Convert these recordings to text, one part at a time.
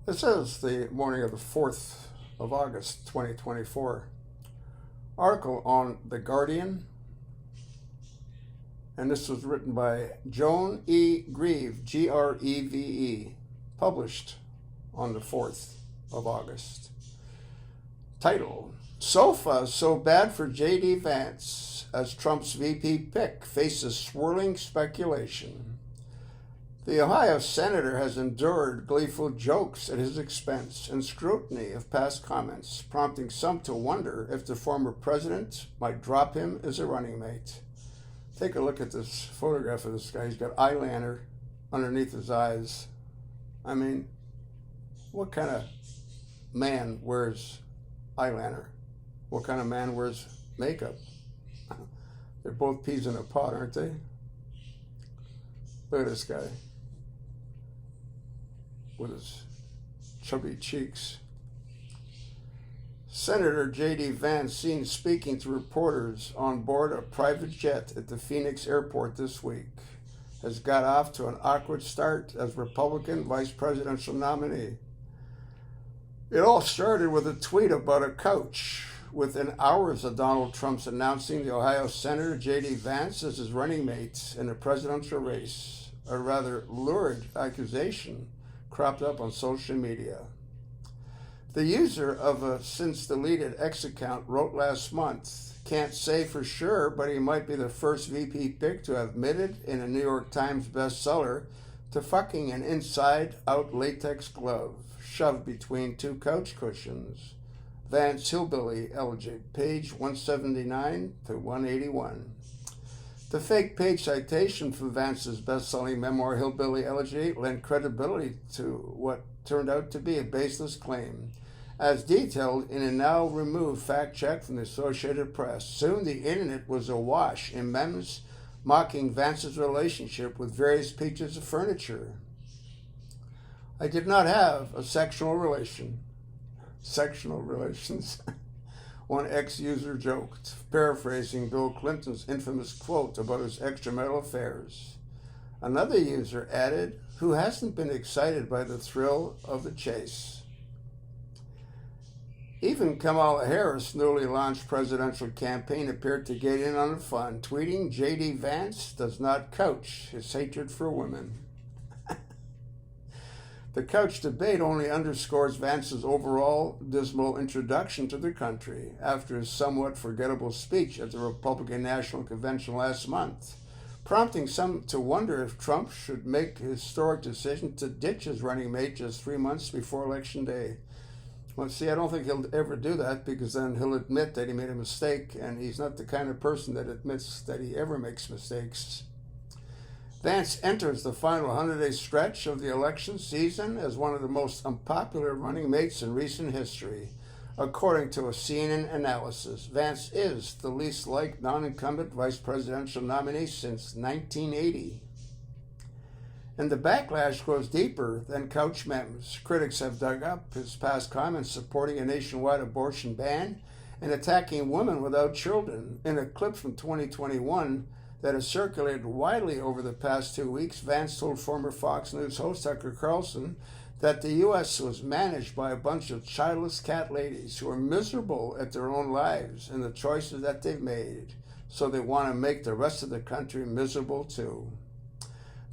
This is the morning of the 4th of August, 2024. Article on The Guardian, and this was written by Joan E. Grieve, Greve, published on the 4th of August. Title: Sofa so bad for J.D. Vance as Trump's VP pick faces swirling speculation. The Ohio senator has endured gleeful jokes at his expense and scrutiny of past comments, prompting some to wonder if the former president might drop him as a running mate. Take a look at this photograph of this guy. He's got eyeliner underneath his eyes. I mean, what kind of man wears eyeliner? What kind of man wears makeup? They're both peas in a pod, aren't they? Look at this guy with his chubby cheeks. Senator J.D. Vance seen speaking to reporters on board a private jet at the Phoenix airport this week has got off to an awkward start as Republican vice presidential nominee. It all started with a tweet about a couch. Within hours of Donald Trump's announcing the Ohio Senator J.D. Vance as his running mate in the presidential race, a rather lurid accusation cropped up on social media. The user of a since-deleted X account wrote last month, "Can't say for sure, but he might be the first VP pick to have admitted in a New York Times bestseller to fucking an inside-out latex glove shoved between two couch cushions." Vance Hillbilly Elegy, page 179 to 181. The fake page citation for Vance's best-selling memoir, Hillbilly Elegy, lent credibility to what turned out to be a baseless claim, as detailed in a now-removed fact check from the Associated Press. Soon the internet was awash in memes mocking Vance's relationship with various pieces of furniture. "I did not have a sexual relations," one ex-user joked, paraphrasing Bill Clinton's infamous quote about his extramarital affairs. Another user added, "Who hasn't been excited by the thrill of the chase?" Even Kamala Harris' newly launched presidential campaign appeared to get in on the fun, tweeting, "J.D. Vance does not couch his hatred for women." The couch debate only underscores Vance's overall dismal introduction to the country after his somewhat forgettable speech at the Republican National Convention last month, prompting some to wonder if Trump should make the historic decision to ditch his running mate just 3 months before Election Day. Well, see, I don't think he'll ever do that, because then he'll admit that he made a mistake, and he's not the kind of person that admits that he ever makes mistakes. Vance enters the final 100-day stretch of the election season as one of the most unpopular running mates in recent history. According to a CNN analysis, Vance is the least liked non-incumbent vice presidential nominee since 1980. And the backlash goes deeper than couch memes. Critics have dug up his past comments supporting a nationwide abortion ban and attacking women without children. In a clip from 2021, that has circulated widely over the past 2 weeks, Vance told former Fox News host Tucker Carlson that the U.S. was managed by a bunch of childless cat ladies who are miserable at their own lives and the choices that they've made, so they want to make the rest of the country miserable too.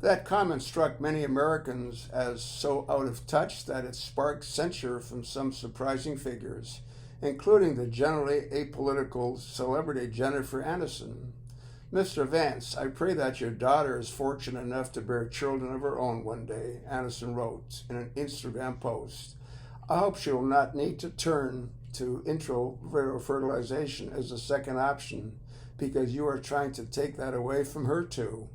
That comment struck many Americans as so out of touch that it sparked censure from some surprising figures, including the generally apolitical celebrity Jennifer Aniston. "Mr. Vance, I pray that your daughter is fortunate enough to bear children of her own one day," Aniston wrote in an Instagram post. "I hope she will not need to turn to in-vitro fertilization as a second option, because you are trying to take that away from her too."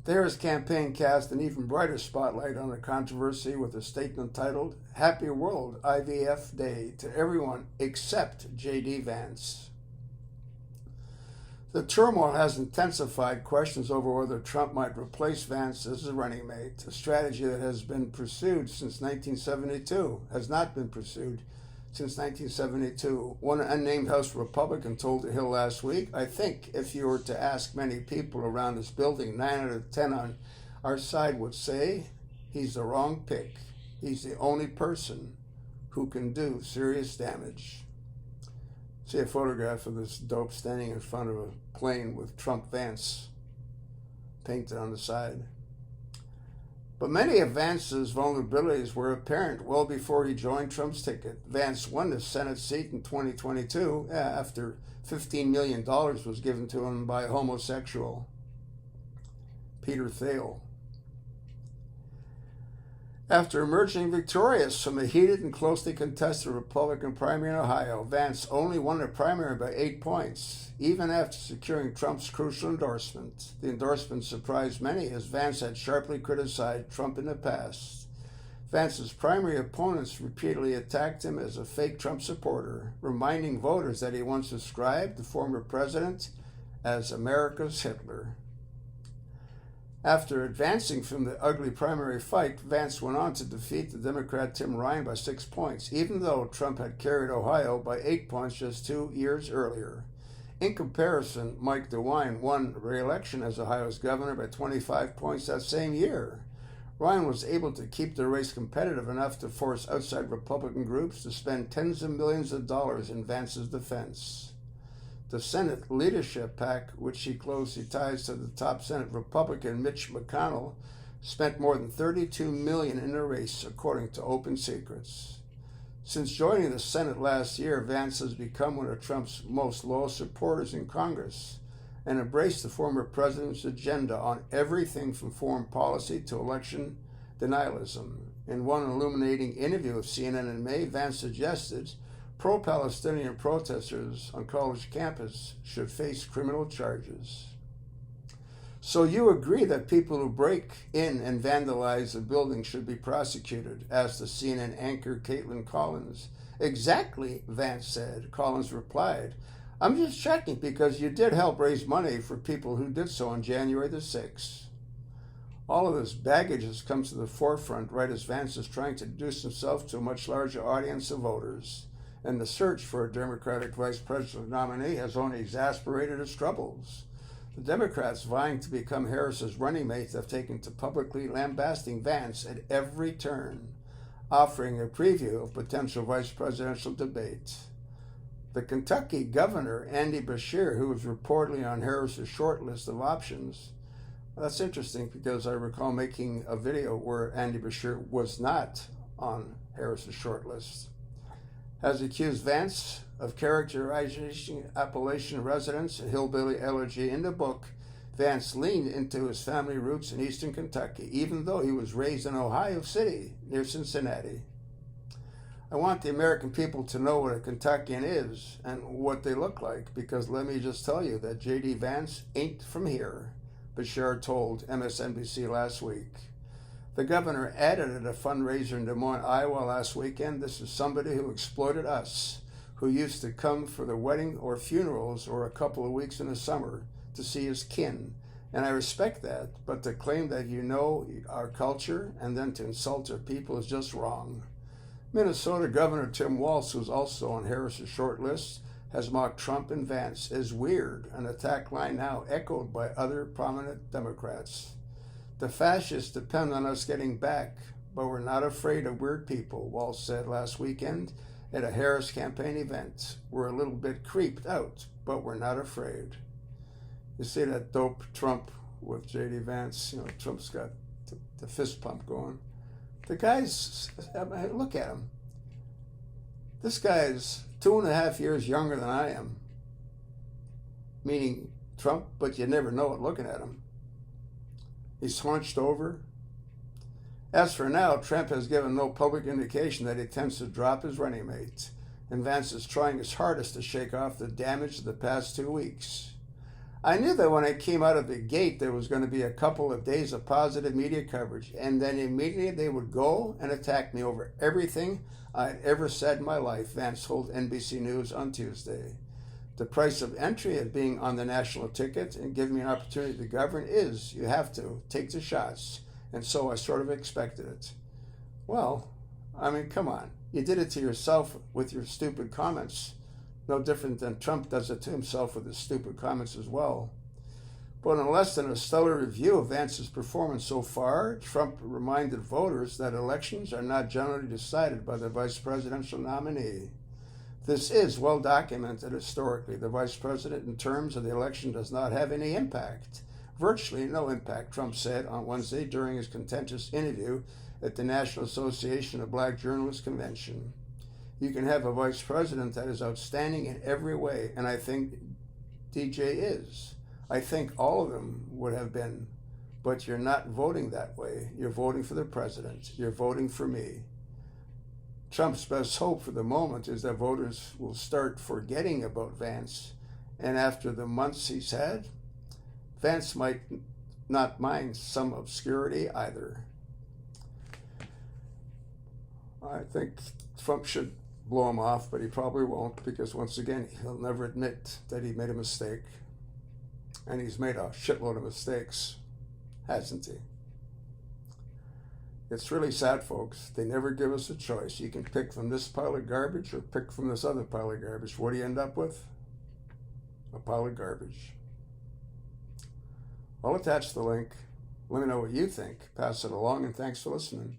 The Harris campaign cast an even brighter spotlight on the controversy with a statement titled, "Happy World IVF Day to everyone except J.D. Vance." The turmoil has intensified questions over whether Trump might replace Vance as his running mate, a strategy that has been pursued since 1972, has not been pursued since 1972. One unnamed House Republican told The Hill last week, "I think if you were to ask many people around this building, 9 out of 10 on our side would say he's the wrong pick." He's the only person who can do serious damage. See a photograph of this dope standing in front of a plane with Trump Vance painted on the side. But many of Vance's vulnerabilities were apparent well before he joined Trump's ticket. Vance won the Senate seat in 2022 after $15 million was given to him by a homosexual, Peter Thiel. After emerging victorious from a heated and closely contested Republican primary in Ohio, Vance only won the primary by 8 points, even after securing Trump's crucial endorsement. The endorsement surprised many, as Vance had sharply criticized Trump in the past. Vance's primary opponents repeatedly attacked him as a fake Trump supporter, reminding voters that he once described the former president as America's Hitler. After advancing from the ugly primary fight, Vance went on to defeat the Democrat Tim Ryan by 6 points, even though Trump had carried Ohio by 8 points just 2 years earlier. In comparison, Mike DeWine won re-election as Ohio's governor by 25 points that same year. Ryan was able to keep the race competitive enough to force outside Republican groups to spend tens of millions of dollars in Vance's defense. The Senate leadership PAC, which she closely ties to the top Senate Republican Mitch McConnell, spent more than $32 million in the race, according to Open Secrets. Since joining the Senate last year, Vance has become one of Trump's most loyal supporters in Congress and embraced the former president's agenda on everything from foreign policy to election denialism. In one illuminating interview with CNN in May, Vance suggested pro-Palestinian protesters on college campus should face criminal charges. So you agree that people who break in and vandalize a building should be prosecuted, asked the CNN anchor Caitlin Collins. Exactly, Vance said. Collins replied, I'm just checking because you did help raise money for people who did so on January the 6th. All of this baggage has come to the forefront right as Vance is trying to introduce himself to a much larger audience of voters. And the search for a Democratic vice president nominee has only exacerbated his troubles. The Democrats vying to become Harris's running mates have taken to publicly lambasting Vance at every turn, offering a preview of potential vice presidential debate. The Kentucky governor, Andy Beshear, who was reportedly on Harris's short list of options, that's interesting because I recall making a video where Andy Beshear was not on Harris's short list, has accused Vance of characterizing Appalachian residents and hillbilly elegy. In the book, Vance leaned into his family roots in eastern Kentucky, even though he was raised in Ohio City, near Cincinnati. I want the American people to know what a Kentuckian is and what they look like, because let me just tell you that J.D. Vance ain't from here, Beshear told MSNBC last week. The governor added at a fundraiser in Des Moines, Iowa last weekend, this is somebody who exploited us, who used to come for the wedding or funerals or a couple of weeks in the summer to see his kin. And I respect that, but to claim that you know our culture and then to insult our people is just wrong. Minnesota Governor Tim Walz, who's also on Harris's short list, has mocked Trump and Vance as weird, an attack line now echoed by other prominent Democrats. The fascists depend on us getting back, but we're not afraid of weird people, Walz said last weekend at a Harris campaign event. We're a little bit creeped out, but we're not afraid. You see that dope Trump with J.D. Vance? You know, Trump's got the fist pump going. The guy's, look at him. This guy's 2.5 years younger than I am, meaning Trump, but you never know it looking at him. He's hunched over. As for now, Trump has given no public indication that he intends to drop his running mate, and Vance is trying his hardest to shake off the damage of the past 2 weeks. I knew that when I came out of the gate, there was going to be a couple of days of positive media coverage, and then immediately they would go and attack me over everything I'd ever said in my life, Vance told NBC News on Tuesday. The price of entry of being on the national ticket and giving me an opportunity to govern is you have to take the shots, and so I sort of expected it. Well, I mean, come on. You did it to yourself with your stupid comments. No different than Trump does it to himself with his stupid comments as well. But in less than a stellar review of Vance's performance so far, Trump reminded voters that elections are not generally decided by the vice presidential nominee. This is well documented historically. The vice president, in terms of the election, does not have any impact. Virtually no impact, Trump said on Wednesday during his contentious interview at the National Association of Black Journalists Convention. You can have a vice president that is outstanding in every way, and I think DJ is. I think all of them would have been, but you're not voting that way. You're voting for the president. You're voting for me. Trump's best hope for the moment is that voters will start forgetting about Vance, and after the months he's had, Vance might not mind some obscurity either. I think Trump should blow him off, but he probably won't, because once again, he'll never admit that he made a mistake. And he's made a shitload of mistakes, hasn't he? It's really sad, folks. They never give us a choice. You can pick from this pile of garbage or pick from this other pile of garbage. What do you end up with? A pile of garbage. I'll attach the link. Let me know what you think. Pass it along, and thanks for listening.